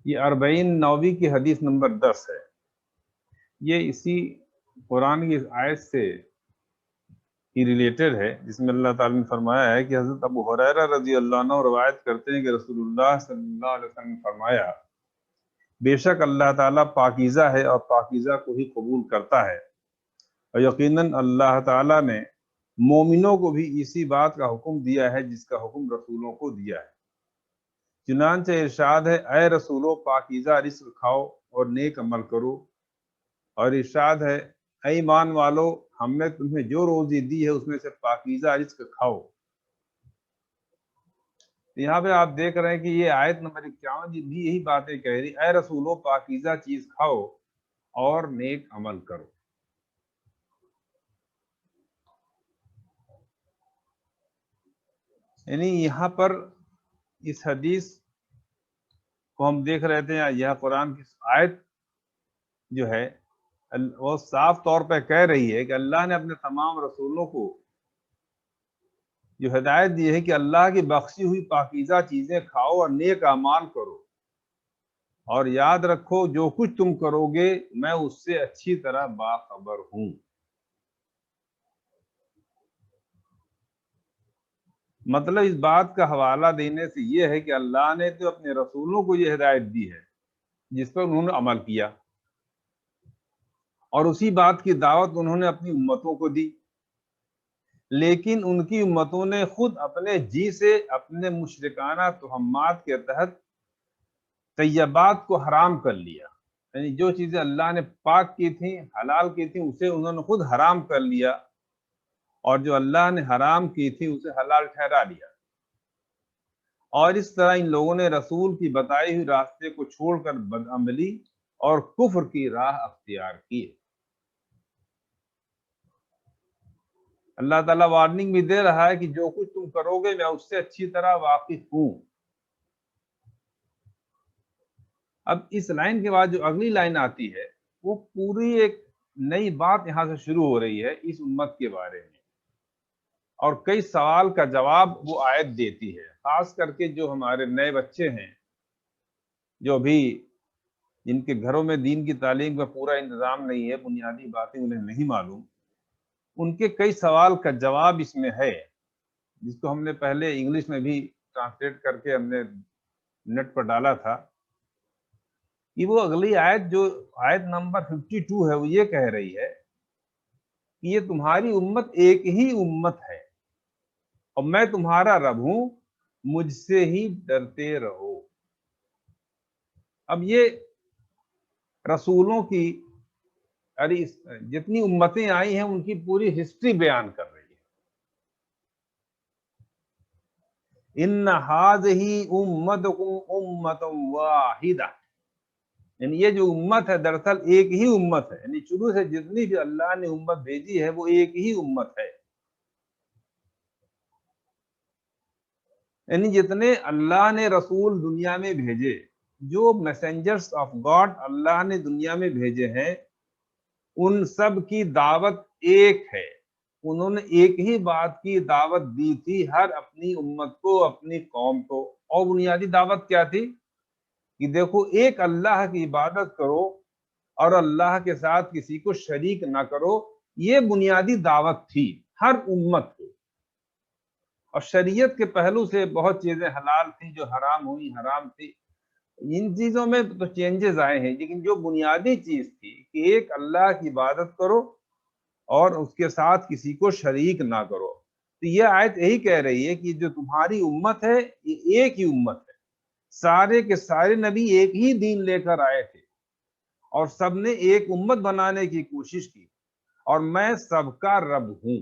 یہ 40 نووی کی حدیث نمبر 10 ہے۔ یہ اسی قرآن کی آیت سے ہی ریلیٹڈ ہے، جس میں اللہ تعالیٰ نے فرمایا ہے کہ حضرت ابو ہریرہ رضی اللہ عنہ روایت کرتے ہیں کہ رسول اللہ صلی اللہ علیہ وسلم نے فرمایا، بے شک اللہ تعالیٰ پاکیزہ ہے اور پاکیزہ کو ہی قبول کرتا ہے، اور یقیناً اللہ تعالیٰ نے مومنوں کو بھی اسی بات کا حکم دیا ہے جس کا حکم رسولوں کو دیا ہے۔ چنانچہ ارشاد ہے، اے رسولو پاکیزہ رزق کھاؤ اور نیک عمل کرو، اور ارشاد ہے، اے ایمان والو ہم نے تمہیں جو روزی دی ہے اس میں سے پاکیزہ رزق کھاؤ۔ یہاں پہ آپ دیکھ رہے ہیں کہ یہ آیت نمبر 51 بھی یہی باتیں کہہ رہی، اے رسولو پاکیزہ چیز کھاؤ اور نیک عمل کرو۔ یعنی یہاں پر اس حدیث کو ہم دیکھ رہے تھے، یہ قرآن کی آیت جو ہے وہ صاف طور پہ کہہ رہی ہے کہ اللہ نے اپنے تمام رسولوں کو جو ہدایت دی ہے کہ اللہ کی بخشی ہوئی پاکیزہ چیزیں کھاؤ اور نیک اعمال کرو، اور یاد رکھو جو کچھ تم کرو گے میں اس سے اچھی طرح باخبر ہوں۔ مطلب اس بات کا حوالہ دینے سے یہ ہے کہ اللہ نے تو اپنے رسولوں کو یہ ہدایت دی ہے جس پر انہوں نے عمل کیا، اور اسی بات کی دعوت انہوں نے اپنی امتوں کو دی، لیکن ان کی امتوں نے خود اپنے جی سے اپنے مشرکانہ تہمات کے تحت طیبات کو حرام کر لیا۔ یعنی جو چیزیں اللہ نے پاک کی تھیں، حلال کی تھیں، اسے انہوں نے خود حرام کر لیا، اور جو اللہ نے حرام کی تھی اسے حلال ٹھہرا لیا، اور اس طرح ان لوگوں نے رسول کی بتائی ہوئی راستے کو چھوڑ کر بدعملی اور کفر کی راہ اختیار کی۔ اللہ تعالیٰ وارننگ بھی دے رہا ہے کہ جو کچھ تم کرو گے میں اس سے اچھی طرح واقف ہوں۔ اب اس لائن کے بعد جو اگلی لائن آتی ہے وہ پوری ایک نئی بات یہاں سے شروع ہو رہی ہے اس امت کے بارے میں، اور کئی سوال کا جواب وہ آیت دیتی ہے، خاص کر کے جو ہمارے نئے بچے ہیں، جو بھی جن کے گھروں میں دین کی تعلیم کا پورا انتظام نہیں ہے، بنیادی باتیں انہیں نہیں معلوم، ان کے کئی سوال کا جواب اس میں ہے، جس کو ہم نے پہلے انگلش میں بھی ٹرانسلیٹ کر کے ہم نے نیٹ پر ڈالا تھا، کہ وہ اگلی آیت جو آیت نمبر 52 ہے وہ یہ کہہ رہی ہے کہ یہ تمہاری امت ایک ہی امت ہے اور میں تمہارا رب ہوں، مجھ سے ہی ڈرتے رہو۔ اب یہ رسولوں کی جتنی امتیں آئی ہیں ان کی پوری ہسٹری بیان کر رہی ہے۔ ان هذه امتکم امۃ واحدہ، یعنی یہ جو امت ہے دراصل ایک ہی امت ہے، یعنی شروع سے جتنی بھی اللہ نے امت بھیجی ہے وہ ایک ہی امت ہے۔ یعنی جتنے اللہ نے رسول دنیا میں بھیجے، جو میسنجرز آف گاڈ اللہ نے دنیا میں بھیجے ہیں، ان سب کی دعوت ایک ہے، انہوں نے ایک ہی بات کی دعوت دی تھی ہر اپنی امت کو، اپنی قوم کو، اور بنیادی دعوت کیا تھی کہ دیکھو ایک اللہ کی عبادت کرو اور اللہ کے ساتھ کسی کو شریک نہ کرو، یہ بنیادی دعوت تھی ہر امت کو۔ اور شریعت کے پہلو سے بہت چیزیں حلال تھیں جو حرام ہوئی، حرام تھی، ان چیزوں میں تو چینجز آئے ہیں، لیکن جو بنیادی چیز تھی کہ ایک اللہ کی عبادت کرو اور اس کے ساتھ کسی کو شریک نہ کرو، تو یہ آیت یہی کہہ رہی ہے کہ جو تمہاری امت ہے یہ ایک ہی امت ہے، سارے کے سارے نبی ایک ہی دین لے کر آئے تھے اور سب نے ایک امت بنانے کی کوشش کی، اور میں سب کا رب ہوں۔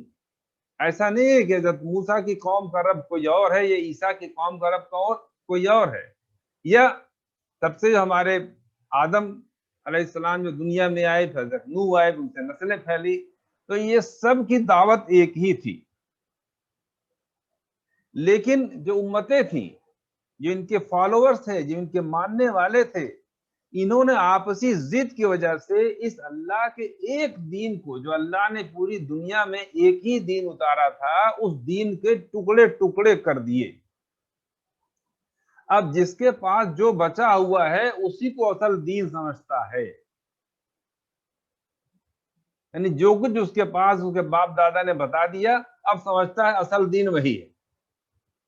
ایسا نہیں ہے کہ حضرت موسیٰ کی قوم کا رب کوئی اور ہے، یا عیسیٰ کی قوم کا رب کوئی اور ہے، یا تب سے ہمارے آدم علیہ السلام جو دنیا میں آئے، حضرت نوح آئے، ان سے نسلیں پھیلی، تو یہ سب کی دعوت ایک ہی تھی۔ لیکن جو امتیں تھیں، جو ان کے فالوورز تھے، جو ان کے ماننے والے تھے، انہوں نے آپسی ضد کی وجہ سے اس اللہ کے ایک دین کو، جو اللہ نے پوری دنیا میں ایک ہی دین اتارا تھا، اس دین کے ٹکڑے ٹکڑے کر دیے۔ اب جس کے پاس جو بچا ہوا ہے اسی کو اصل دین سمجھتا ہے، یعنی جو کچھ اس کے پاس اس کے باپ دادا نے بتا دیا اب سمجھتا ہے اصل دین وہی ہے۔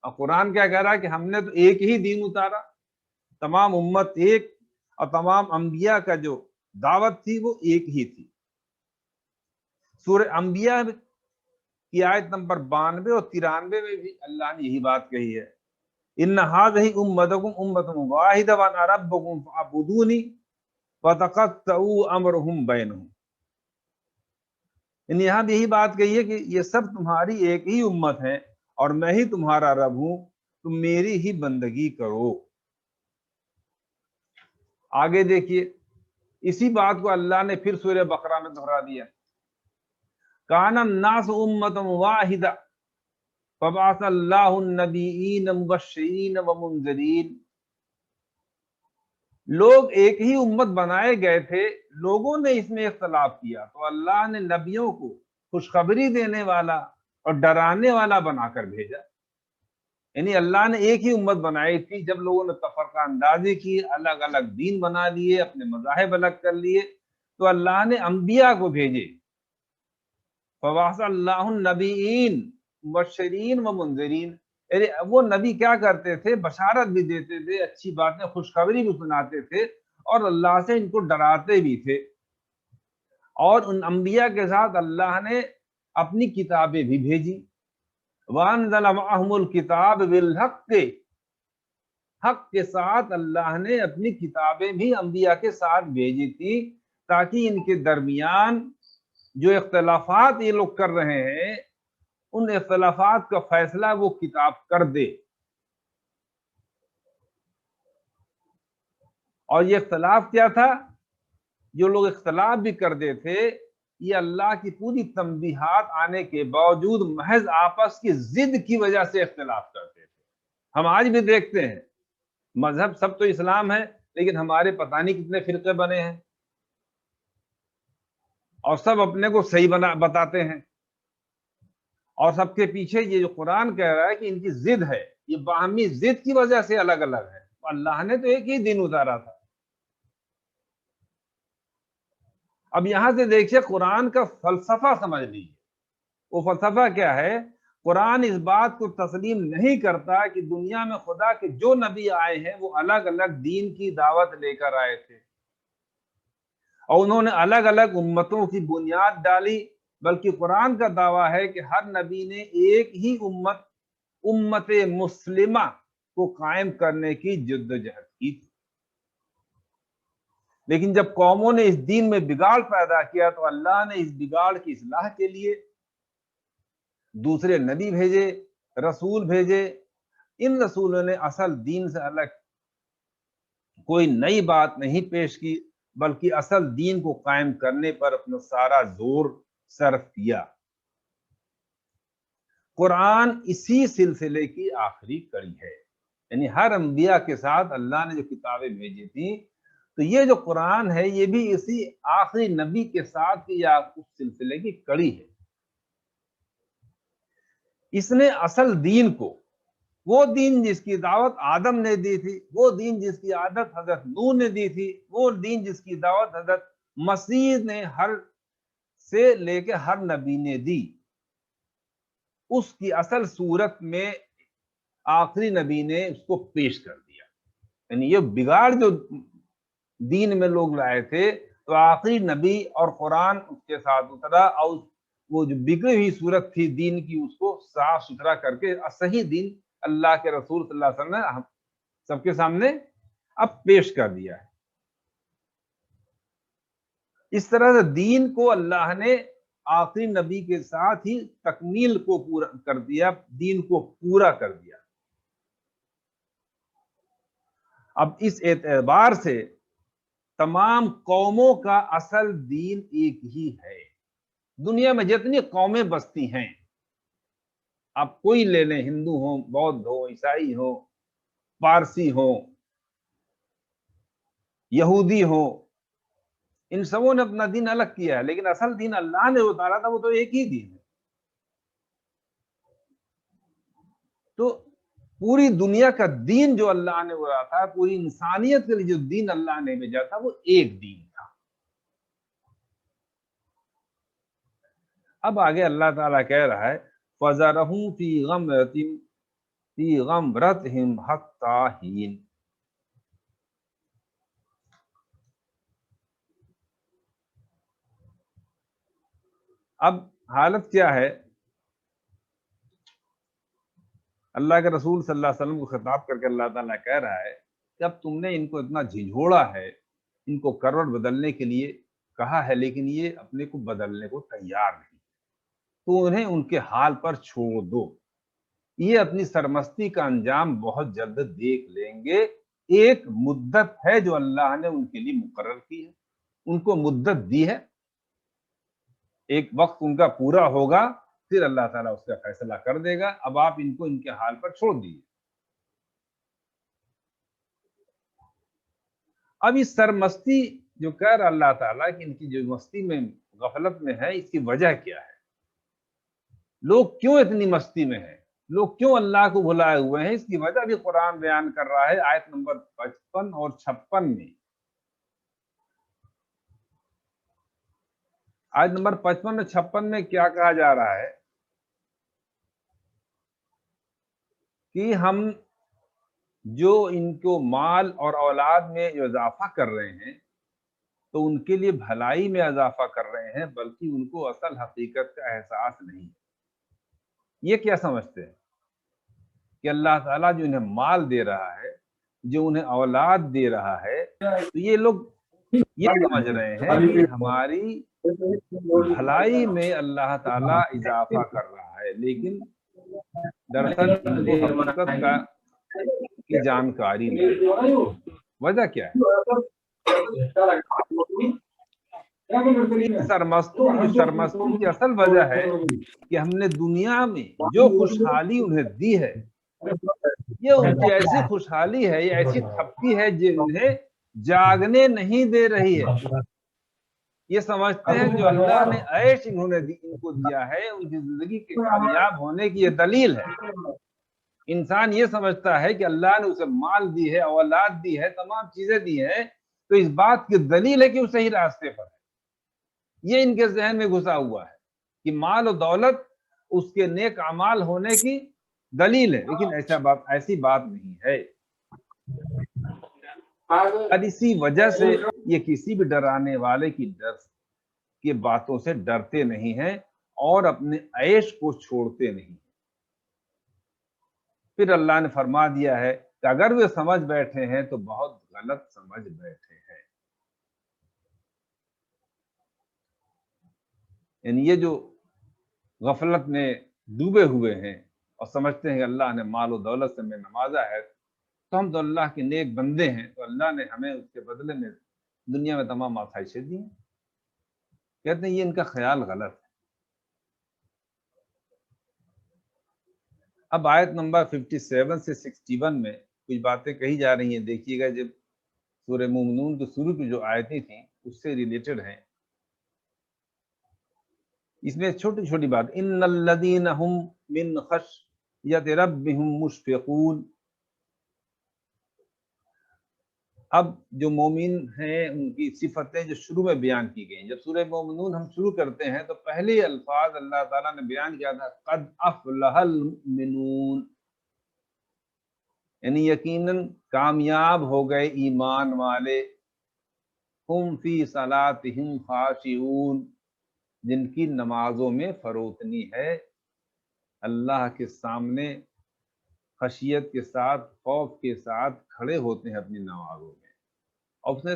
اور قرآن کیا کہہ رہا ہے کہ ہم نے تو ایک ہی دین اتارا، تمام امت ایک، اور تمام انبیاء کا جو دعوت تھی وہ ایک ہی تھی۔ سورہ انبیاء کی آیت نمبر 92 اور 93 میں بھی اللہ نے یہی بات کہی ہے، ان هذه امتکم امۃ واحدۃ وانا ربکم فاعبدونی فتقطعوا امرهم بینہم۔ یہاں بھی یہی بات کہی ہے کہ یہ سب تمہاری ایک ہی امت ہے اور میں ہی تمہارا رب ہوں، تم میری ہی بندگی کرو۔ آگے دیکھیے اسی بات کو اللہ نے پھر سورہ بقرہ میں دہرا دیا، کان الناس امۃ واحدہ فبعث اللہ النبیین مبشرین ومنذرین۔ لوگ ایک ہی امت بنائے گئے تھے، لوگوں نے اس میں اختلاف کیا تو اللہ نے نبیوں کو خوشخبری دینے والا اور ڈرانے والا بنا کر بھیجا۔ یعنی اللہ نے ایک ہی امت بنائی تھی، جب لوگوں نے تفرقہ اندازی کی، الگ الگ دین بنا لیے، اپنے مذاہب الگ کر لیے، تو اللہ نے انبیاء کو بھیجے، فبعث اللہ النبیین مبشرین و منذرین۔ یعنی وہ نبی کیا کرتے تھے؟ بشارت بھی دیتے تھے، اچھی باتیں خوشخبری بھی سناتے تھے، اور اللہ سے ان کو ڈراتے بھی تھے۔ اور ان انبیاء کے ساتھ اللہ نے اپنی کتابیں بھی بھیجی، وَأَنزَلَ مَعَهُمُ الْكِتَابَ بِالْحَقِّ، حق کے ساتھ اللہ نے اپنی کتابیں بھی انبیاء کے ساتھ بھیجی تھی، تاکہ ان کے درمیان جو اختلافات یہ لوگ کر رہے ہیں ان اختلافات کا فیصلہ وہ کتاب کر دے۔ اور یہ اختلاف کیا تھا؟ جو لوگ اختلاف بھی کرتے تھے یہ اللہ کی پوری تنبیہات آنے کے باوجود محض آپس کی ضد کی وجہ سے اختلاف کرتے تھے۔ ہم آج بھی دیکھتے ہیں مذہب سب تو اسلام ہے، لیکن ہمارے پتہ نہیں کتنے فرقے بنے ہیں، اور سب اپنے کو صحیح بتاتے ہیں، اور سب کے پیچھے یہ جو قرآن کہہ رہا ہے کہ ان کی ضد ہے، یہ باہمی ضد کی وجہ سے الگ الگ ہے۔ اللہ نے تو ایک ہی دین اتارا تھا۔ اب یہاں سے دیکھیے قرآن کا فلسفہ سمجھ لیجیے، وہ فلسفہ کیا ہے؟ قرآن اس بات کو تسلیم نہیں کرتا کہ دنیا میں خدا کے جو نبی آئے ہیں وہ الگ الگ دین کی دعوت لے کر آئے تھے اور انہوں نے الگ الگ امتوں کی بنیاد ڈالی، بلکہ قرآن کا دعویٰ ہے کہ ہر نبی نے ایک ہی امت مسلمہ کو قائم کرنے کی جدوجہد کی تھی۔ لیکن جب قوموں نے اس دین میں بگاڑ پیدا کیا تو اللہ نے اس بگاڑ کی اصلاح کے لیے دوسرے نبی بھیجے، رسول بھیجے۔ ان رسولوں نے اصل دین سے الگ کوئی نئی بات نہیں پیش کی، بلکہ اصل دین کو قائم کرنے پر اپنا سارا زور صرف کیا۔ قرآن اسی سلسلے کی آخری کڑی ہے، یعنی ہر انبیاء کے ساتھ اللہ نے جو کتابیں بھیجی تھیں، تو یہ جو قرآن ہے یہ بھی اسی آخری نبی کے ساتھ کی یا اس سلسلے کی کڑی ہے۔ اس نے اصل دین کو، وہ دین جس کی دعوت آدم نے دی تھی، وہ دین جس کی عادت حضرت نوح نے دی تھی، وہ دین جس کی دعوت حضرت مسیح نے ہر سے لے کے ہر نبی نے دی، اس کی اصل صورت میں آخری نبی نے اس کو پیش کر دیا۔ یعنی یہ بگاڑ جو دین میں لوگ لائے تھے تو آخری نبی اور قرآن اس کے ساتھ اترا، اور وہ جو بگڑی ہوئی صورت تھی دین کی اس کو صاف ستھرا کر کے صحیح دین اللہ کے رسول صلی اللہ علیہ وسلم نے سب کے سامنے اب پیش کر دیا ہے۔ اس طرح سے دین کو اللہ نے آخری نبی کے ساتھ ہی تکمیل کو پورا کر دیا، دین کو پورا کر دیا۔ اب اس اعتبار سے تمام قوموں کا اصل دین ایک ہی ہے۔ دنیا میں جتنی قومیں بستی ہیں، آپ کوئی لے لیں، ہندو ہوں، بودھ ہو، عیسائی ہو، پارسی ہو، یہودی ہو، ان سبوں نے اپنا دین الگ کیا ہے، لیکن اصل دین اللہ نے اتارا تھا وہ تو ایک ہی دین ہے۔ تو پوری دنیا کا دین جو اللہ نے بولا تھا، پوری انسانیت کے لیے جو دین اللہ نے بھیجا تھا، وہ ایک دین تھا۔ اب آگے اللہ تعالیٰ کہہ رہا ہے فَذَرْهُمْ فِي غَمْرَتِهِمْ حَتَّىٰ حِينٍ۔ اب حالت کیا ہے؟ اللہ کے رسول صلی اللہ علیہ وسلم کو خطاب کر کے اللہ تعالیٰ کہہ رہا ہے کہ اب تم نے ان کو اتنا جھنجھوڑا ہے، ان کو کروٹ بدلنے کے لیے کہا ہے، لیکن یہ اپنے کو بدلنے کو تیار نہیں، تو انہیں ان کے حال پر چھوڑ دو، یہ اپنی سرمستی کا انجام بہت جلد دیکھ لیں گے۔ ایک مدت ہے جو اللہ نے ان کے لیے مقرر کی ہے، ان کو مدت دی ہے، ایک وقت ان کا پورا ہوگا، پھر اللہ تعالیٰ اس کا فیصلہ کر دے گا۔ اب آپ ان کو ان کے حال پر چھوڑ دیجیے۔ اب اس سرمستی جو کہہ رہا اللہ تعالیٰ کہ ان کی جو مستی میں غفلت میں ہے، اس کی وجہ کیا ہے؟ لوگ کیوں اتنی مستی میں ہیں؟ لوگ کیوں اللہ کو بھلائے ہوئے ہیں؟ اس کی وجہ بھی قرآن بیان کر رہا ہے آیت نمبر 55 اور 56 میں۔ آیت نمبر 55 اور 56 میں کیا کہا جا رہا ہے کہ ہم جو ان کو مال اور اولاد میں جو اضافہ کر رہے ہیں تو ان کے لیے بھلائی میں اضافہ کر رہے ہیں، بلکہ ان کو اصل حقیقت کا احساس نہیں۔ یہ کیا سمجھتے ہیں کہ اللہ تعالیٰ جو انہیں مال دے رہا ہے، جو انہیں اولاد دے رہا ہے، تو یہ لوگ یہ سمجھ رہے ہیں کہ ہماری بھلائی میں اللہ تعالیٰ اضافہ کر رہا ہے، لیکن دراصل ان کو حقیقت کا کی جانکاری نہیں۔ وجہ کیا ہے؟ سرمستی کی اصل وجہ ہے کہ ہم نے دنیا میں جو خوشحالی انہیں دی ہے، یہ ان کی ایسی خوشحالی ہے، یہ ایسی تھپکی ہے جو انہیں جاگنے نہیں دے رہی ہے۔ یہ سمجھتے ہیں جو اللہ نے عیش انہوں نے ان کو دیا ہے، ان کی زندگی کے کامیاب ہونے کی یہ دلیل ہے۔ انسان یہ سمجھتا ہے کہ اللہ نے اسے مال دی ہے، اولاد دی ہے، تمام چیزیں دی ہیں، تو اس بات کی دلیل ہے کہ وہ صحیح راستے پر ہے۔ یہ ان کے ذہن میں گھسا ہوا ہے کہ مال و دولت اس کے نیک اعمال ہونے کی دلیل ہے، لیکن ایسی بات نہیں ہے۔ اور اسی وجہ سے یہ کسی بھی ڈرانے والے کی باتوں سے ڈرتے نہیں ہیں اور اپنے عیش کو چھوڑتے نہیں۔ پھر اللہ نے فرما دیا ہے کہ اگر وہ سمجھ بیٹھے ہیں تو بہت غلط سمجھ بیٹھے ہیں۔ یعنی یہ جو غفلت میں ڈوبے ہوئے ہیں اور سمجھتے ہیں کہ اللہ نے مال و دولت سے ہمیں نوازا ہے تو ہم تو اللہ کے نیک بندے ہیں، تو اللہ نے ہمیں اس کے بدلے میں دنیا میں تمام آسائشیں دی ہیں۔ کہتے ہیں یہ ان کا خیال غلط ہے۔ اب آیت نمبر 57 سے 61 میں کچھ باتیں کہی جا رہی ہیں، دیکھیے گا۔ جب سورہ مومنون کے شروع کی جو آیتیں تھیں اس سے ریلیٹڈ ہیں۔ اس میں چھوٹی چھوٹی بات، ان الذین هم من خشیۃ ربهم مشفقون۔ اب جو مومن ہیں ان کی صفتیں جو شروع میں بیان کی گئی، جب سورہ مومنون ہم شروع کرتے ہیں تو پہلے الفاظ اللہ تعالیٰ نے بیان کیا تھا قد افلح المؤمنون، یعنی یقیناً کامیاب ہو گئے ایمان والے، ہم فی صلاتہم خاشعون، جن کی نمازوں میں فروتنی ہے، اللہ کے سامنے خشیت کے ساتھ، خوف کے ساتھ کھڑے ہوتے ہیں اپنی نمازوں میں۔ اور اس میں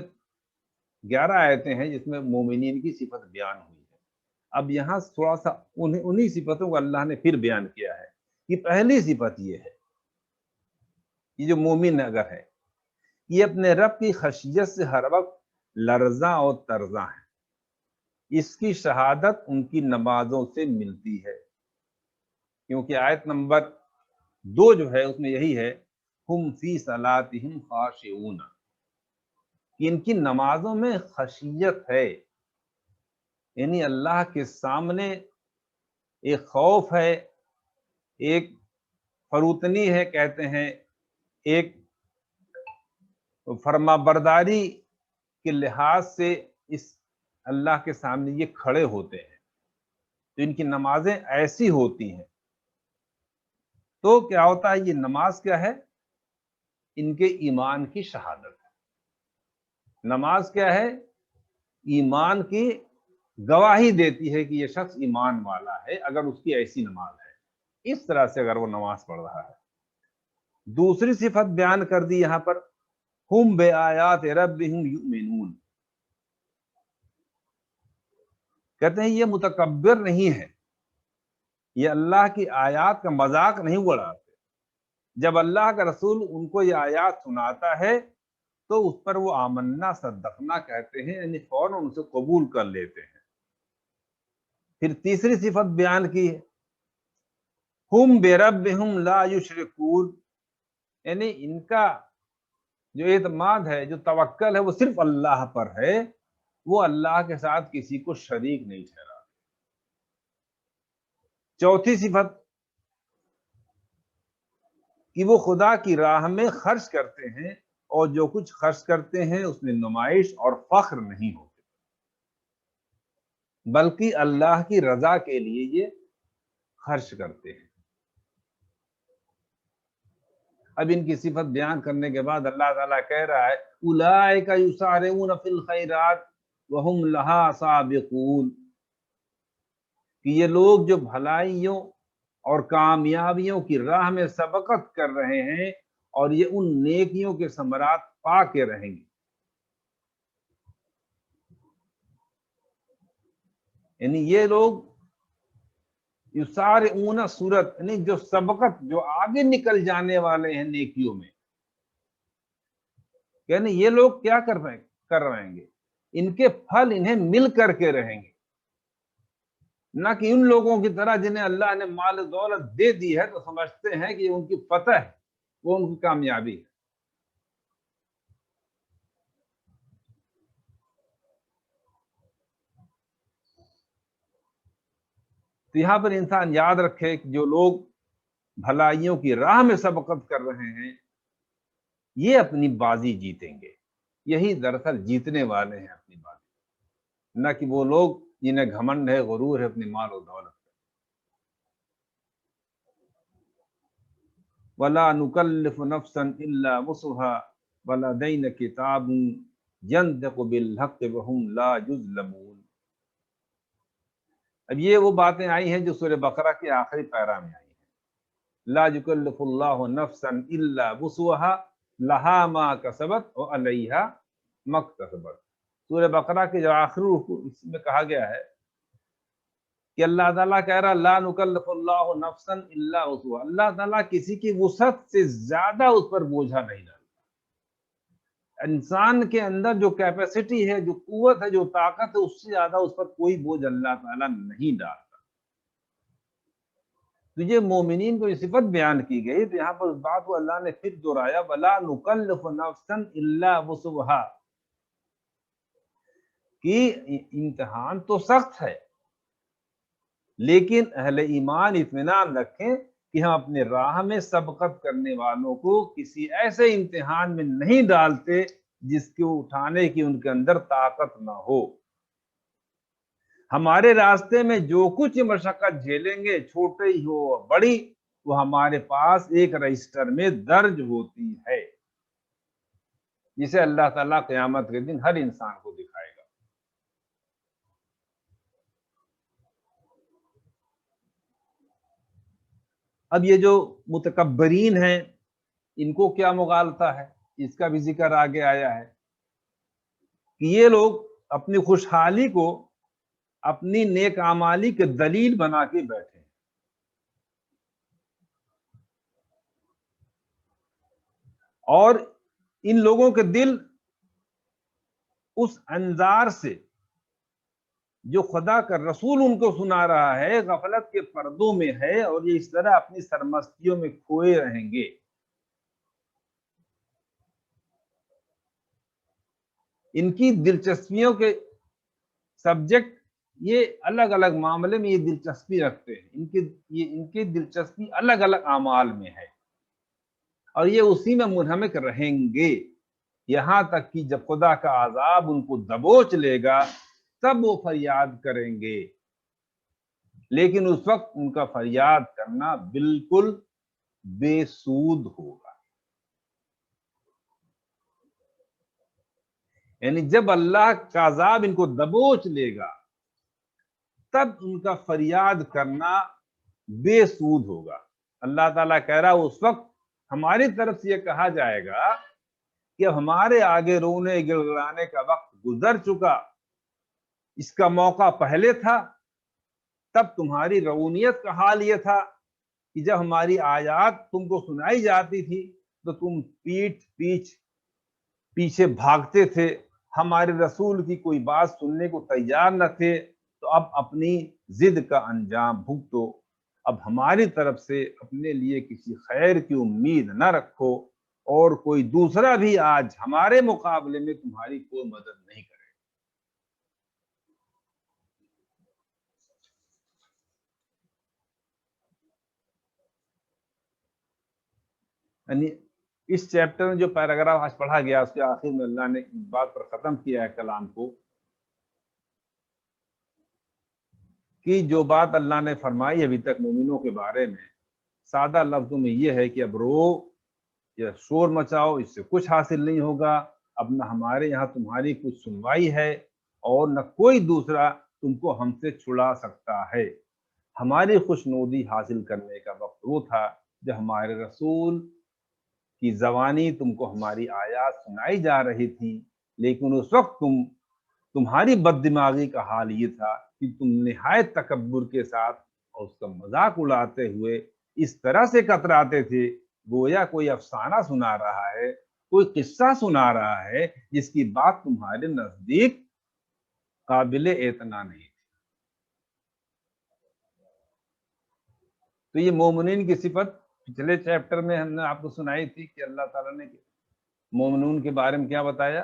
11 آیتیں ہیں جس میں مومنین کی صفت بیان ہوئی ہے۔ اب یہاں تھوڑا سا انہی صفتوں کو اللہ نے پھر بیان کیا ہے کہ پہلی صفت یہ ہے، یہ جو مومن اگر ہے یہ اپنے رب کی خشیت سے ہر وقت لرزاں اور ترزاں ہے، اس کی شہادت ان کی نمازوں سے ملتی ہے، کیونکہ آیت نمبر 2 جو ہے اس میں یہی ہے ہم فی صلاتہم خاشعون، کہ ان کی نمازوں میں خشیت ہے، یعنی اللہ کے سامنے ایک خوف ہے، ایک فروتنی ہے، کہتے ہیں ایک فرما برداری کے لحاظ سے اس اللہ کے سامنے یہ کھڑے ہوتے ہیں، تو ان کی نمازیں ایسی ہوتی ہیں۔ تو کیا ہوتا ہے، یہ نماز کیا ہے؟ ان کے ایمان کی شہادت ہے۔ نماز کیا ہے؟ ایمان کی گواہی دیتی ہے کہ یہ شخص ایمان والا ہے اگر اس کی ایسی نماز ہے، اس طرح سے اگر وہ نماز پڑھ رہا ہے۔ دوسری صفت بیان کر دی یہاں پر، ہم بآیات ربہم یؤمنون، کہتے ہیں یہ متکبر نہیں ہے، یہ اللہ کی آیات کا مذاق نہیں اڑاتے۔ جب اللہ کا رسول ان کو یہ آیات سناتا ہے تو اس پر وہ آمنا صدقنا کہتے ہیں، یعنی فوراً اسے قبول کر لیتے ہیں۔ پھر تیسری صفت بیان کی ہے، ہم بربہم لا یشرکون، یعنی ان کا جو اعتماد ہے، جو توکل ہے، وہ صرف اللہ پر ہے، وہ اللہ کے ساتھ کسی کو شریک نہیں ٹھہرا۔ چوتھی صفت کہ وہ خدا کی راہ میں خرچ کرتے ہیں اور جو کچھ خرچ کرتے ہیں اس میں نمائش اور فخر نہیں ہوتے، بلکہ اللہ کی رضا کے لیے یہ خرچ کرتے ہیں۔ اب ان کی صفت بیان کرنے کے بعد اللہ تعالیٰ کہہ رہا ہے اولئک یسارعون فی الخیرات وہم لہا سابقون، کہ یہ لوگ جو بھلائیوں اور کامیابیوں کی راہ میں سبقت کر رہے ہیں اور یہ ان نیکیوں کے ثمرات پا کے رہیں گے۔ یعنی یہ لوگ یسارعون صورت، یعنی جو سبقت، جو آگے نکل جانے والے ہیں نیکیوں میں، یعنی یہ لوگ کیا کر رہیں گے، ان کے پھل انہیں مل کر کے رہیں گے، نہ کہ ان لوگوں کی طرح جنہیں اللہ نے مال و دولت دے دی ہے تو سمجھتے ہیں کہ ان کی فتح ہے، وہ ان کی کامیابی ہے۔ تو یہاں پر انسان یاد رکھے کہ جو لوگ بھلائیوں کی راہ میں سبقت کر رہے ہیں یہ اپنی بازی جیتیں گے، یہی دراصل جیتنے والے ہیں اپنی بازی، نہ کہ وہ لوگ جنہیں گھمنڈ ہے، غرور ہے اپنی مال و دولت۔ وَلَا نُكَلِّفُ نَفْسًا إِلَّا وُسْعَهَا وَلَدَيْنَا كِتَابٌ يَنطِقُ بِالْحَقِّ وَهُمْ لَا يُظْلَمُونَ۔ اب یہ وہ باتیں آئی ہیں جو سورہ بقرہ کے آخری پیرا میں آئی ہیں، لا يكلف اللہ نفسا الا وسعها لها ما كسبت وعليها ما اكتسبت۔ سورہ بقرہ کے جو آخری رکوع اس میں کہا گیا ہے کہ اللہ تعالیٰ کہہ رہا لا نکلف اللہ نفسا الا وسعها، اللہ تعالیٰ کسی کی وسعت سے زیادہ اس پر بوجھا نہیں ڈالتا۔ انسان کے اندر جو کیپیسٹی ہے، جو قوت ہے، جو طاقت ہے، اس سے زیادہ اس پر کوئی بوجھ اللہ تعالیٰ نہیں ڈالتا۔ تو یہ مومنین کو یہ صفت بیان کی گئی، تو یہاں پر اس بات کو اللہ نے پھر دہرایا وَلَا نُكَلِّفُ نَفْسًا إِلَّا وُسْعَهَا، کہ امتحان تو سخت ہے لیکن اہل ایمان اطمینان رکھیں کہ ہم اپنے راہ میں سبقت کرنے والوں کو کسی ایسے امتحان میں نہیں ڈالتے جس کو اٹھانے کی ان کے اندر طاقت نہ ہو۔ ہمارے راستے میں جو کچھ مشقت جھیلیں گے، چھوٹے ہی ہو بڑی، وہ ہمارے پاس ایک رجسٹر میں درج ہوتی ہے، جسے اللہ تعالیٰ قیامت کے دن ہر انسان کو دکھائے گا۔ اب یہ جو متکبرین ہیں ان کو کیا مغالطہ ہے، اس کا بھی ذکر آگے آیا ہے کہ یہ لوگ اپنی خوشحالی کو اپنی نیک اعمالی کے دلیل بنا کے بیٹھے ہیں، اور ان لوگوں کے دل اس انظار سے جو خدا کا رسول ان کو سنا رہا ہے غفلت کے پردوں میں ہے، اور یہ اس طرح اپنی سرمستیوں میں کھوئے رہیں گے۔ ان کی دلچسپیوں کے سبجیکٹ یہ الگ الگ معاملے میں یہ دلچسپی رکھتے ہیں، ان کی دلچسپی الگ الگ اعمال میں ہے، اور یہ اسی میں منہمک رہیں گے یہاں تک کہ جب خدا کا عذاب ان کو دبوچ لے گا تب وہ فریاد کریں گے، لیکن اس وقت ان کا فریاد کرنا بالکل بے سود ہوگا۔ یعنی جب اللہ کا عذاب ان کو دبوچ لے گا تب ان کا فریاد کرنا بے سود ہوگا۔ اللہ تعالیٰ کہہ رہا اس وقت ہماری طرف سے یہ کہا جائے گا کہ ہمارے آگے رونے گڑگڑانے کا وقت گزر چکا، اس کا موقع پہلے تھا، تب تمہاری رونیت کا حال یہ تھا کہ جب ہماری آیات تم کو سنائی جاتی تھی تو تم پیچھے بھاگتے تھے، ہمارے رسول کی کوئی بات سننے کو تیار نہ تھے، تو اب اپنی ضد کا انجام بھگتو، اب ہماری طرف سے اپنے لیے کسی خیر کی امید نہ رکھو، اور کوئی دوسرا بھی آج ہمارے مقابلے میں تمہاری کوئی مدد نہیں کرے۔ یعنی اس چیپٹر میں جو پیراگراف آج پڑھا گیا اس کے آخر میں اللہ نے اس بات پر ختم کیا ہے کلام کو کہ جو بات اللہ نے فرمائی ابھی تک مومنوں کے بارے میں سادہ لفظوں میں یہ ہے کہ اب رو یا شور مچاؤ، اس سے کچھ حاصل نہیں ہوگا، اب نہ ہمارے یہاں تمہاری کچھ سنوائی ہے اور نہ کوئی دوسرا تم کو ہم سے چھڑا سکتا ہے۔ ہماری خوشنودی حاصل کرنے کا وقت وہ تھا جب ہمارے رسول کی زبانی تم کو ہماری آیات سنائی جا رہی تھی، لیکن اس وقت تمہاری بد دماغی کا حال یہ تھا کہ تم نہایت تکبر کے ساتھ اور اس کا مذاق اڑاتے ہوئے اس طرح سے کتراتے تھے گویا کوئی افسانہ سنا رہا ہے، کوئی قصہ سنا رہا ہے جس کی بات تمہارے نزدیک قابل اعتنا نہیں تھی۔ تو یہ مومنین کی صفت پچھلے چیپٹر میں ہم نے آپ کو سنائی تھی کہ اللہ تعالیٰ نے مومنون کے بارے میں کیا بتایا،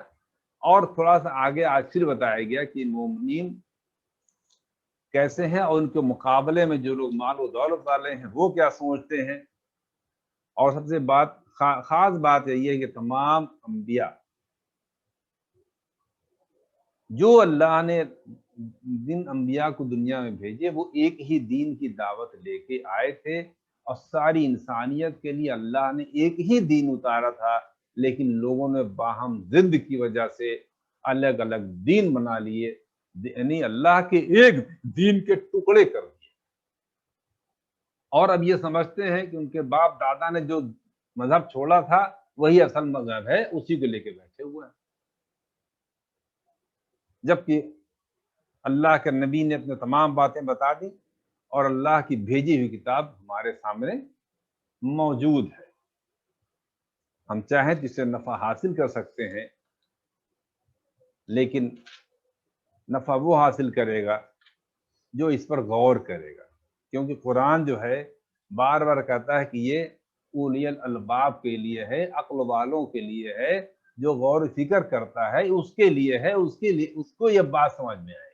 اور تھوڑا سا آگے آج پھر بتایا گیا کہ مومنین کیسے ہیں اور ان کے مقابلے میں جو لوگ مال و دولت والے ہیں وہ کیا سوچتے ہیں۔ اور سب سے خاص بات یہ ہے کہ تمام انبیاء جو اللہ نے جن انبیاء کو دنیا میں بھیجے وہ ایک ہی دین کی دعوت لے کے آئے تھے، اور ساری انسانیت کے لیے اللہ نے ایک ہی دین اتارا تھا، لیکن لوگوں نے باہم ضد کی وجہ سے الگ الگ دین بنا لیے، یعنی اللہ کے ایک دین کے ٹکڑے کر دیے، اور اب یہ سمجھتے ہیں کہ ان کے باپ دادا نے جو مذہب چھوڑا تھا وہی اصل مذہب ہے، اسی کو لے کے بیٹھے ہوئے ہیں، جبکہ اللہ کے نبی نے اپنے تمام باتیں بتا دی اور اللہ کی بھیجی ہوئی کتاب ہمارے سامنے موجود ہے۔ ہم چاہیں تو اس سے نفع حاصل کر سکتے ہیں، لیکن نفع وہ حاصل کرے گا جو اس پر غور کرے گا، کیونکہ قرآن جو ہے بار بار کہتا ہے کہ یہ اولی الالباب کے لیے ہے، عقل والوں کے لیے ہے، جو غور و فکر کرتا ہے اس کے لیے ہے، اس کو یہ بات سمجھ میں آئے۔